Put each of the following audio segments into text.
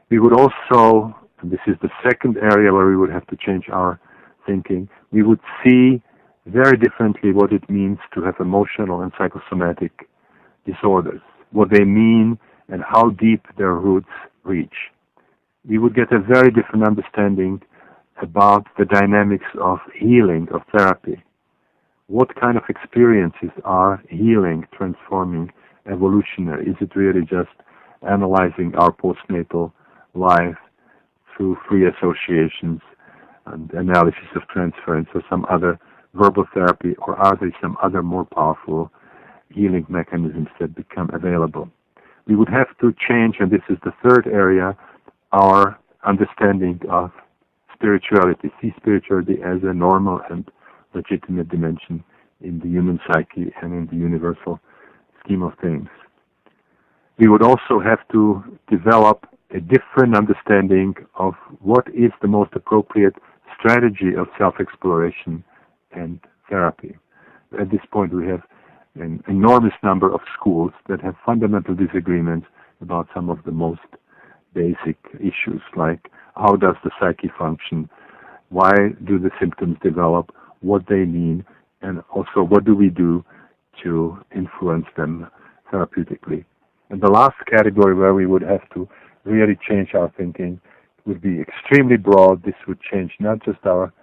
We would also, and this is the second area where we would have to change our thinking, we would see very differently what it means to have emotional and psychosomatic disorders, what they mean and how deep their roots reach. We would get a very different understanding about the dynamics of healing, of therapy. What kind of experiences are healing, transforming, evolutionary? Is it really just analyzing our postnatal life through free associations and analysis of transference or some other verbal therapy, or are there some other more powerful healing mechanisms that become available? We would have to change, and this is the third area, our understanding of spirituality, see spirituality as a normal and legitimate dimension in the human psyche and in the universal scheme of things. We would also have to develop a different understanding of what is the most appropriate strategy of self-exploration and therapy. At this point, we have an enormous number of schools that have fundamental disagreements about some of the most basic issues, like how does the psyche function, why do the symptoms develop, what they mean, and also what do we do to influence them therapeutically. And the last category where we would have to really change our thinking would be extremely broad. This would change not just our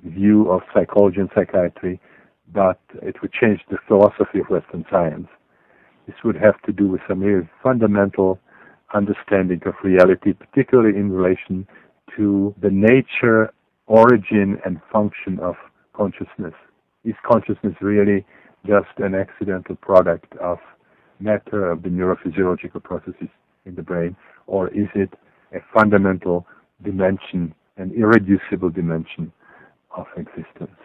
view of psychology and psychiatry, but it would change the philosophy of Western science. This would have to do with some really fundamental understanding of reality, particularly in relation to the nature, origin, and function of consciousness. Is consciousness really just an accidental product of matter, of the neurophysiological processes in the brain, or is it a fundamental dimension, an irreducible dimension of existence?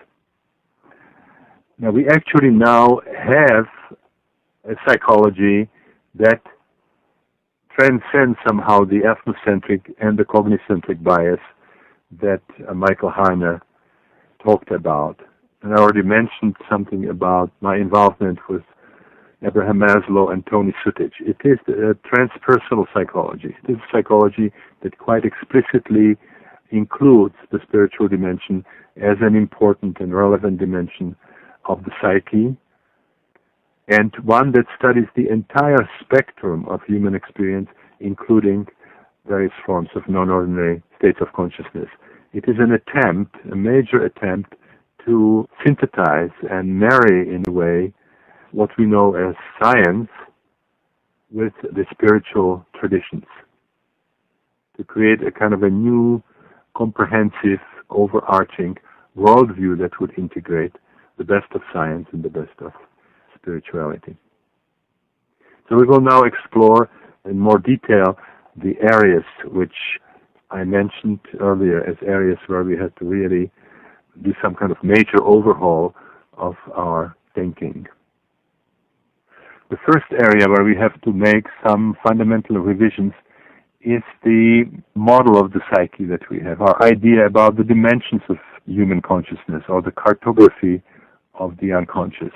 Now, we actually now have a psychology that transcends somehow the ethnocentric and the cognicentric bias that Michael Harner talked about. And I already mentioned something about my involvement with Abraham Maslow and Tony Sutich. It is transpersonal psychology. It is psychology that quite explicitly includes the spiritual dimension as an important and relevant dimension of the psyche, and one that studies the entire spectrum of human experience, including various forms of non-ordinary states of consciousness. It is an attempt, a major attempt, to synthesize and marry in a way what we know as science with the spiritual traditions, to create a kind of a new, comprehensive, overarching worldview that would integrate the best of science and the best of spirituality. So we will now explore in more detail the areas which I mentioned earlier as areas where we had to really do some kind of major overhaul of our thinking. The first area where we have to make some fundamental revisions is the model of the psyche that we have, our idea about the dimensions of human consciousness, or the cartography of the unconscious.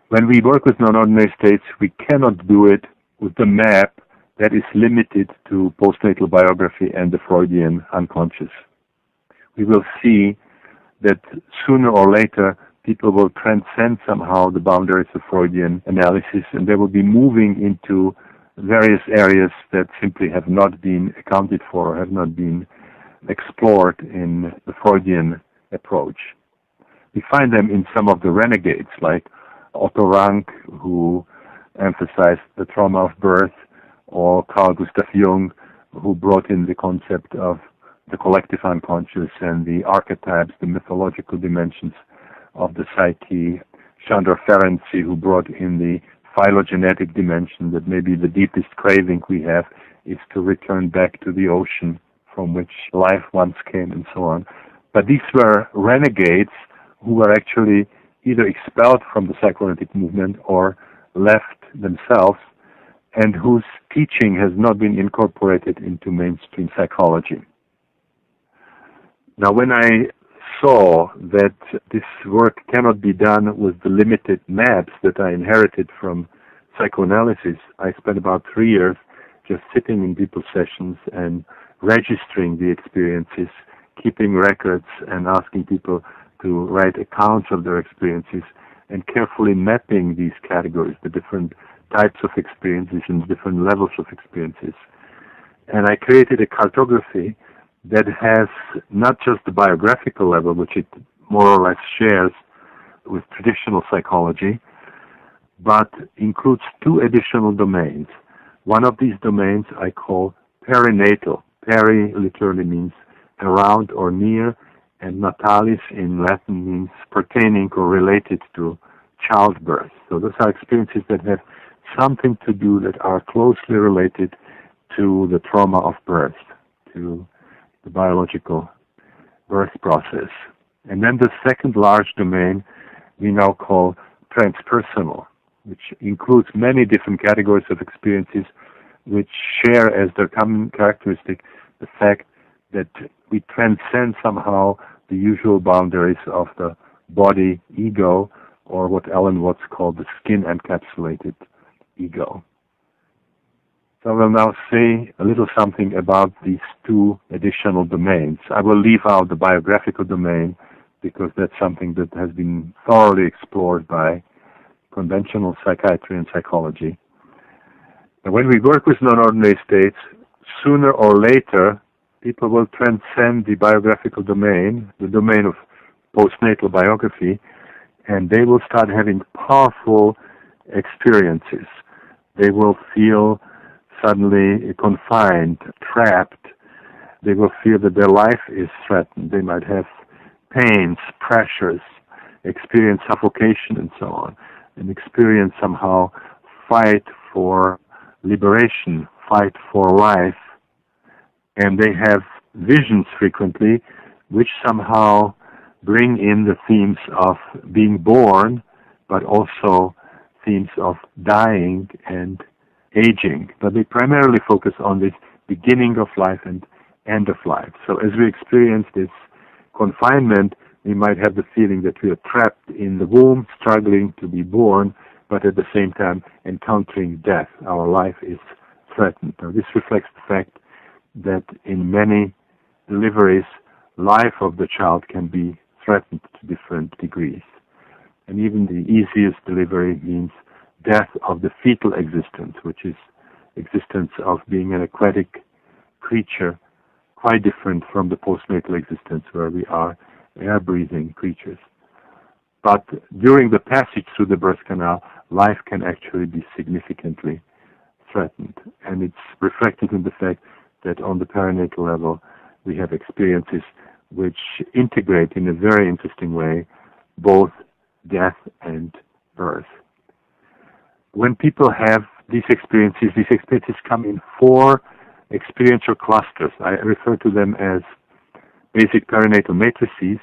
When we work with non-ordinary states, we cannot do it with the map that is limited to postnatal biography and the Freudian unconscious. We will see that sooner or later people will transcend somehow the boundaries of Freudian analysis, and they will be moving into various areas that simply have not been accounted for or have not been explored in the Freudian approach. We find them in some of the renegades, like Otto Rank, who emphasized the trauma of birth, or Carl Gustav Jung, who brought in the concept of the collective unconscious and the archetypes, the mythological dimensions of the psyche. Chandra Ferenczi, who brought in the phylogenetic dimension, that maybe the deepest craving we have is to return back to the ocean from which life once came, and so on. But these were renegades who were actually either expelled from the psychoanalytic movement or left themselves, and whose teaching has not been incorporated into mainstream psychology. Now, when I saw that this work cannot be done with the limited maps that I inherited from psychoanalysis, I spent about 3 years just sitting in people's sessions and registering the experiences, keeping records and asking people to write accounts of their experiences, and carefully mapping these categories, the different types of experiences and different levels of experiences. And I created a cartography that has not just the biographical level, which it more or less shares with traditional psychology, but includes two additional domains. One of these domains I call perinatal. Peri literally means around or near, and natalis in Latin means pertaining or related to childbirth. So those are experiences that have something to do, that are closely related to the trauma of birth, to the biological birth process. And then the second large domain we now call transpersonal, which includes many different categories of experiences which share as their common characteristic the fact that we transcend somehow the usual boundaries of the body ego, or what Alan Watts called the skin-encapsulated ego. So I will now say a little something about these two additional domains. I will leave out the biographical domain because that's something that has been thoroughly explored by conventional psychiatry and psychology. And when we work with non-ordinary states, sooner or later, people will transcend the biographical domain, the domain of postnatal biography, and they will start having powerful experiences. They will feel suddenly confined, trapped. They will feel that their life is threatened. They might have pains, pressures, experience suffocation and so on, and experience somehow fight for liberation, fight for life. And they have visions frequently which somehow bring in the themes of being born, but also themes of dying and aging. But they primarily focus on this beginning of life and end of life. So as we experience this confinement, we might have the feeling that we are trapped in the womb, struggling to be born, but at the same time encountering death. Our life is threatened. Now, this reflects the fact that in many deliveries, life of the child can be threatened to different degrees. And even the easiest delivery means death of the fetal existence, which is existence of being an aquatic creature, quite different from the postnatal existence where we are air-breathing creatures. But during the passage through the birth canal, life can actually be significantly threatened. And it's reflected in the fact that on the perinatal level, we have experiences which integrate in a very interesting way both death and birth. When people have these experiences come in four experiential clusters. I refer to them as basic perinatal matrices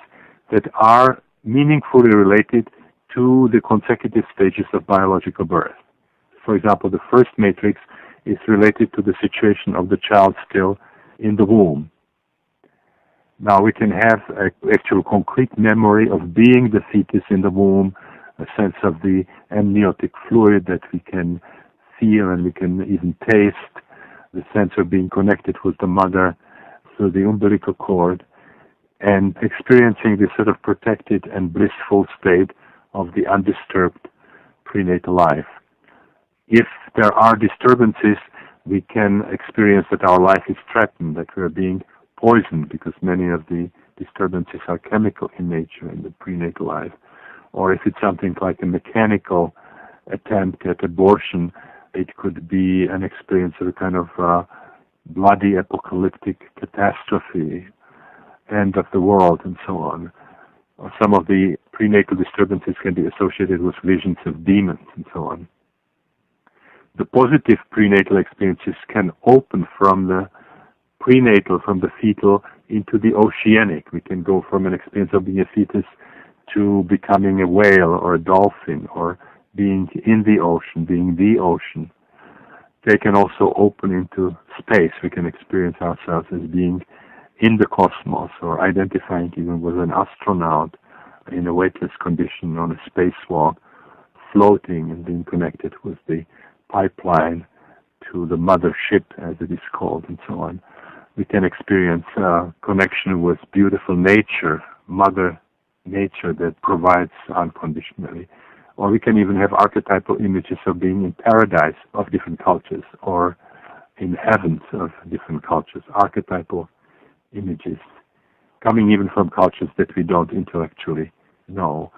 that are meaningfully related to the consecutive stages of biological birth. For example, the first matrix is related to the situation of the child still in the womb. Now we can have an actual concrete memory of being the fetus in the womb, a sense of the amniotic fluid that we can feel and we can even taste, the sense of being connected with the mother through the umbilical cord, and experiencing this sort of protected and blissful state of the undisturbed prenatal life. If there are disturbances, we can experience that our life is threatened, that we are being poisoned, because many of the disturbances are chemical in nature in the prenatal life. Or if it's something like a mechanical attempt at abortion, it could be an experience of a kind of bloody apocalyptic catastrophe, end of the world, and so on. Or some of the prenatal disturbances can be associated with visions of demons, and so on. The positive prenatal experiences can open from the prenatal, from the fetal, into the oceanic. We can go from an experience of being a fetus to becoming a whale or a dolphin, or being in the ocean, being the ocean. They can also open into space. We can experience ourselves as being in the cosmos, or identifying even with an astronaut in a weightless condition on a spacewalk, floating and being connected with the pipeline to the mothership, as it is called, and so on. We can experience connection with beautiful nature, Mother Nature that provides unconditionally. Or we can even have archetypal images of being in paradise of different cultures, or in heavens of different cultures, archetypal images, coming even from cultures that we don't intellectually know.